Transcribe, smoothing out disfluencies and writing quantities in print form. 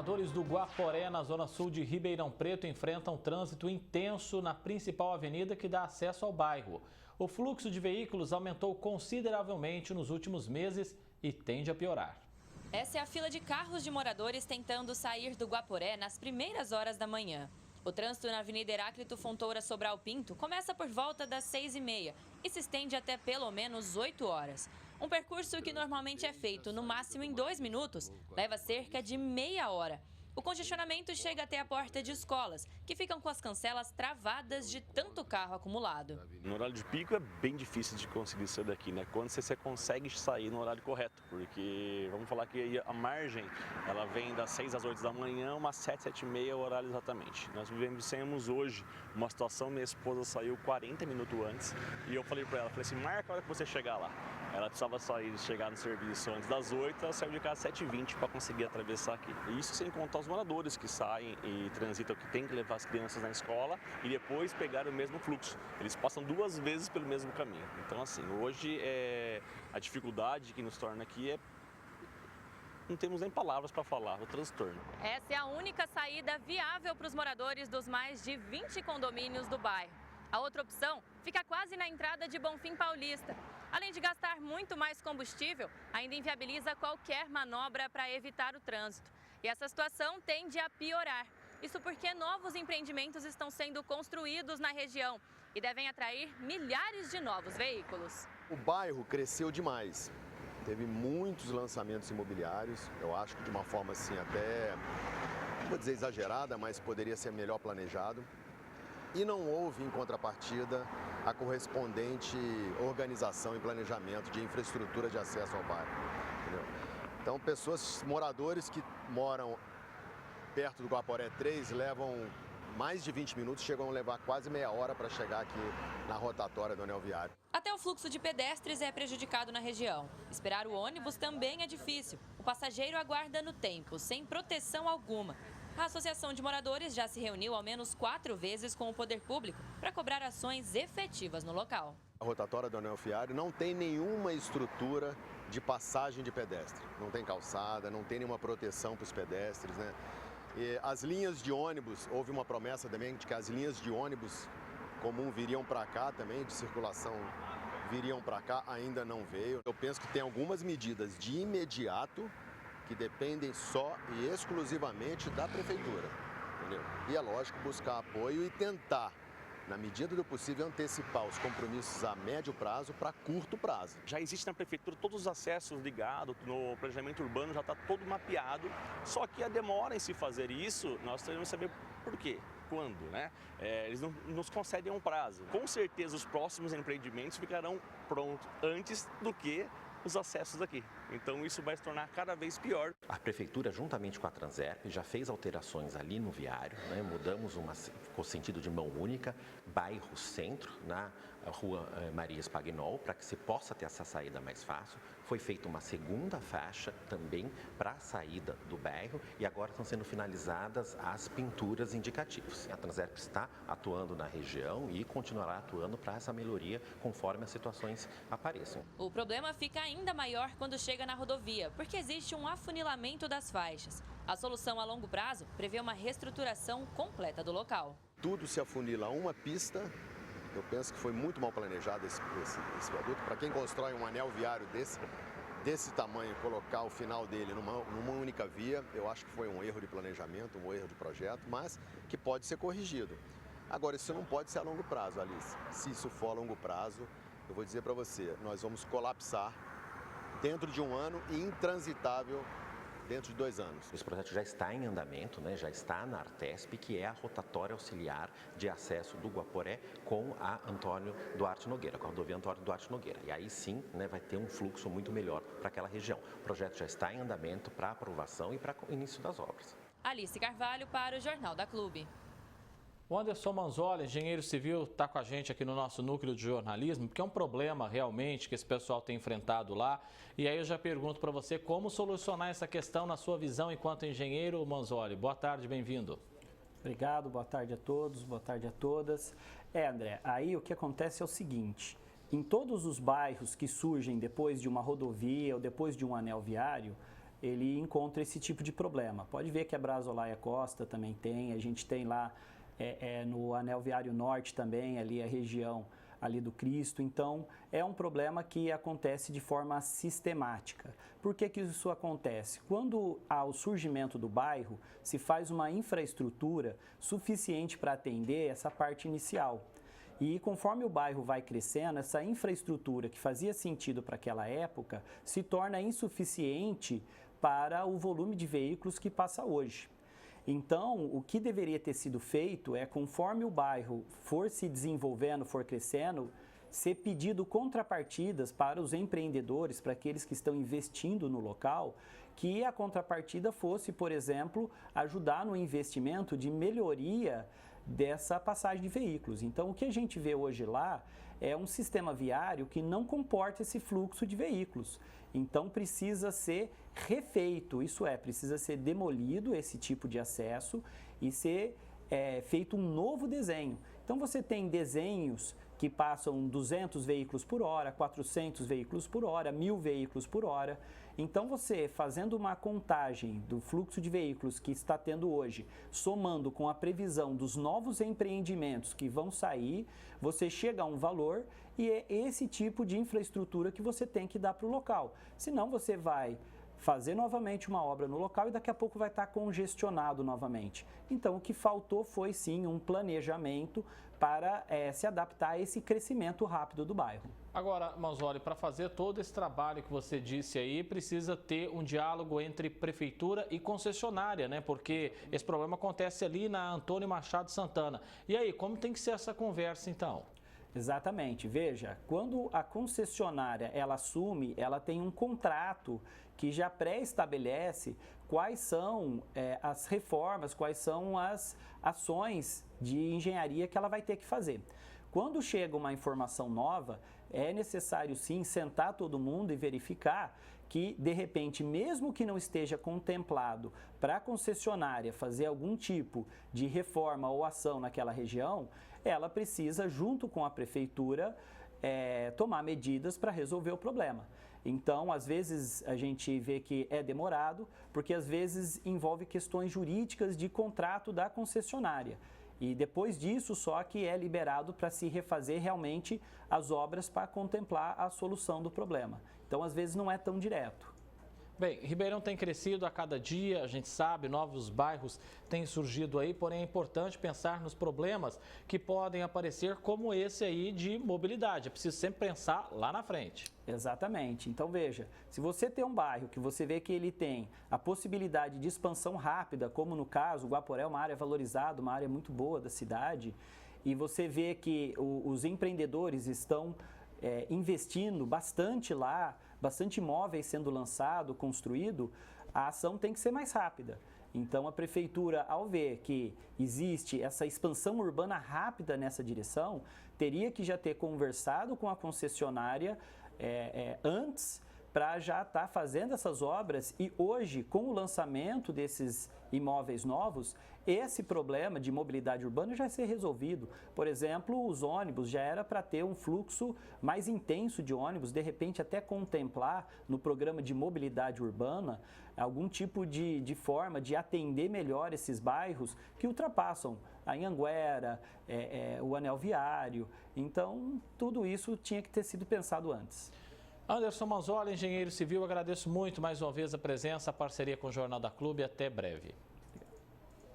Moradores do Guaporé, na zona sul de Ribeirão Preto, enfrentam trânsito intenso na principal avenida que dá acesso ao bairro. O fluxo de veículos aumentou consideravelmente nos últimos meses e tende a piorar. Essa é a fila de carros de moradores tentando sair do Guaporé nas primeiras horas da manhã. O trânsito na Avenida Heráclito Fontoura Sobral Pinto começa por volta das 6h30 e se estende até pelo menos 8 horas. Um percurso que normalmente é feito no máximo em 2 minutos, leva cerca de meia hora. O congestionamento chega até a porta de escolas, que ficam com as cancelas travadas de tanto carro acumulado. No horário de pico é bem difícil de conseguir sair daqui, né? Quando você consegue sair no horário correto, porque vamos falar que a margem ela vem das 6 às 8 da manhã, umas 7, 7h30 é o horário exatamente. Nós vivenciamos hoje uma situação, minha esposa saiu 40 minutos antes e eu falei para ela, falei assim, marca a hora que você chegar lá. Ela precisava chegar no serviço antes das 8, ela saiu de casa às 7h20 para conseguir atravessar aqui. E isso sem contar os moradores que saem e transitam, que tem que levar as crianças na escola e depois pegar o mesmo fluxo. Eles passam 2 vezes pelo mesmo caminho. Então, assim, hoje a dificuldade que nos torna aqui não temos nem palavras para falar, o transtorno. Essa é a única saída viável para os moradores dos mais de 20 condomínios do bairro. A outra opção fica quase na entrada de Bonfim Paulista. Além de gastar muito mais combustível, ainda inviabiliza qualquer manobra para evitar o trânsito. E essa situação tende a piorar. Isso porque novos empreendimentos estão sendo construídos na região e devem atrair milhares de novos veículos. O bairro cresceu demais. Teve muitos lançamentos imobiliários, eu acho que de uma forma assim até, não vou dizer exagerada, mas poderia ser melhor planejado. E não houve, em contrapartida, a correspondente organização e planejamento de infraestrutura de acesso ao bairro. Entendeu? Então, moradores que moram perto do Guaporé 3 levam mais de 20 minutos, chegam a levar quase meia hora para chegar aqui na rotatória do anel viário. Até o fluxo de pedestres é prejudicado na região. Esperar o ônibus também é difícil. O passageiro aguarda no tempo, sem proteção alguma. A Associação de Moradores já se reuniu ao menos 4 vezes com o poder público para cobrar ações efetivas no local. A rotatória do anel viário não tem nenhuma estrutura de passagem de pedestre. Não tem calçada, não tem nenhuma proteção para os pedestres, né? E as linhas de ônibus, houve uma promessa também de que as linhas de ônibus comum viriam para cá também, de circulação viriam para cá, ainda não veio. Eu penso que tem algumas medidas de imediato que dependem só e exclusivamente da prefeitura, entendeu? E é lógico buscar apoio e tentar, na medida do possível, antecipar os compromissos a médio prazo para curto prazo. Já existe na prefeitura todos os acessos ligados, no planejamento urbano já está todo mapeado, só que a demora em se fazer isso, nós teremos que saber por quê. Quando, né? Eles não nos concedem um prazo. Com certeza os próximos empreendimentos ficarão prontos antes do que os acessos aqui. Então isso vai se tornar cada vez pior. A prefeitura, juntamente com a Transerp, já fez alterações ali no viário, né? Mudamos com o sentido de mão única, bairro centro, na rua Maria Espagnol, para que se possa ter essa saída mais fácil. Foi feita uma segunda faixa também para a saída do bairro e agora estão sendo finalizadas as pinturas indicativas. A Transerp está atuando na região e continuará atuando para essa melhoria conforme as situações apareçam. O problema fica ainda maior quando chega na rodovia, porque existe um afunilamento das faixas. A solução a longo prazo prevê uma reestruturação completa do local. Tudo se afunila a uma pista. Eu penso que foi muito mal planejado esse viaduto. Para quem constrói um anel viário desse tamanho, colocar o final dele numa única via, eu acho que foi um erro de planejamento, um erro de projeto, mas que pode ser corrigido. Agora, isso não pode ser a longo prazo, Alice. Se isso for a longo prazo, eu vou dizer para você, nós vamos colapsar dentro de 1 ano e intransitável dentro de 2 anos. Esse projeto já está em andamento, né? Já está na Artesp, que é a rotatória auxiliar de acesso do Guaporé com a Antônio Duarte Nogueira, com a rodovia Antônio Duarte Nogueira. E aí sim, né, vai ter um fluxo muito melhor para aquela região. O projeto já está em andamento para aprovação e para o início das obras. Alice Carvalho para o Jornal da Clube. O Anderson Manzola, engenheiro civil, está com a gente aqui no nosso núcleo de jornalismo, porque é um problema realmente que esse pessoal tem enfrentado lá. E aí eu já pergunto para você como solucionar essa questão na sua visão enquanto engenheiro, Manzola. Boa tarde, bem-vindo. Obrigado, boa tarde a todos, boa tarde a todas. André, aí o que acontece é o seguinte, em todos os bairros que surgem depois de uma rodovia ou depois de um anel viário, ele encontra esse tipo de problema. Pode ver que a Brazolaia Costa também tem, a gente tem lá no Anel Viário Norte também, ali a região ali do Cristo. Então, é um problema que acontece de forma sistemática. Por que isso acontece? Quando há o surgimento do bairro, se faz uma infraestrutura suficiente para atender essa parte inicial. E conforme o bairro vai crescendo, essa infraestrutura que fazia sentido para aquela época se torna insuficiente para o volume de veículos que passa hoje. Então, o que deveria ter sido feito é, conforme o bairro for se desenvolvendo, for crescendo, ser pedido contrapartidas para os empreendedores, para aqueles que estão investindo no local, que a contrapartida fosse, por exemplo, ajudar no investimento de melhoria dessa passagem de veículos. Então, o que a gente vê hoje lá é um sistema viário que não comporta esse fluxo de veículos. Então, precisa ser refeito, isso é, precisa ser demolido esse tipo de acesso e ser feito um novo desenho. Então, você tem desenhos que passam 200 veículos por hora, 400 veículos por hora, 1.000 veículos por hora. Então, você fazendo uma contagem do fluxo de veículos que está tendo hoje, somando com a previsão dos novos empreendimentos que vão sair, você chega a um valor e é esse tipo de infraestrutura que você tem que dar para o local. Senão, você vai fazer novamente uma obra no local e daqui a pouco vai estar congestionado novamente. Então, o que faltou foi sim um planejamento para se adaptar a esse crescimento rápido do bairro. Agora, Manzoli, para fazer todo esse trabalho que você disse aí, precisa ter um diálogo entre prefeitura e concessionária, né? Porque esse problema acontece ali na Antônio Machado Santana. E aí, como tem que ser essa conversa então? Exatamente. Veja, quando a concessionária ela assume, ela tem um contrato que já pré-estabelece quais são as reformas, quais são as ações de engenharia que ela vai ter que fazer. Quando chega uma informação nova, é necessário sim sentar todo mundo e verificar que, de repente, mesmo que não esteja contemplado para a concessionária fazer algum tipo de reforma ou ação naquela região, ela precisa, junto com a prefeitura, tomar medidas para resolver o problema. Então, às vezes, a gente vê que é demorado, porque às vezes envolve questões jurídicas de contrato da concessionária. E depois disso, só que é liberado para se refazer realmente as obras para contemplar a solução do problema. Então, às vezes, não é tão direto. Bem, Ribeirão tem crescido a cada dia, a gente sabe, novos bairros têm surgido aí, porém é importante pensar nos problemas que podem aparecer, como esse aí de mobilidade. É preciso sempre pensar lá na frente. Exatamente. Então, veja, se você tem um bairro que você vê que ele tem a possibilidade de expansão rápida, como no caso, o Guaporé é uma área valorizada, uma área muito boa da cidade, e você vê que os empreendedores estão investindo bastante lá, bastante imóveis sendo lançado, construído, a ação tem que ser mais rápida. Então, a prefeitura, ao ver que existe essa expansão urbana rápida nessa direção, teria que já ter conversado com a concessionária antes para já estar fazendo essas obras e hoje, com o lançamento desses imóveis novos, esse problema de mobilidade urbana já vai ser resolvido. Por exemplo, os ônibus já era para ter um fluxo mais intenso de ônibus, de repente até contemplar no programa de mobilidade urbana algum tipo de forma de atender melhor esses bairros que ultrapassam a Anhanguera, o Anel Viário. Então, tudo isso tinha que ter sido pensado antes. Anderson Manzoli, engenheiro civil, agradeço muito mais uma vez a presença, a parceria com o Jornal da Clube. Até breve.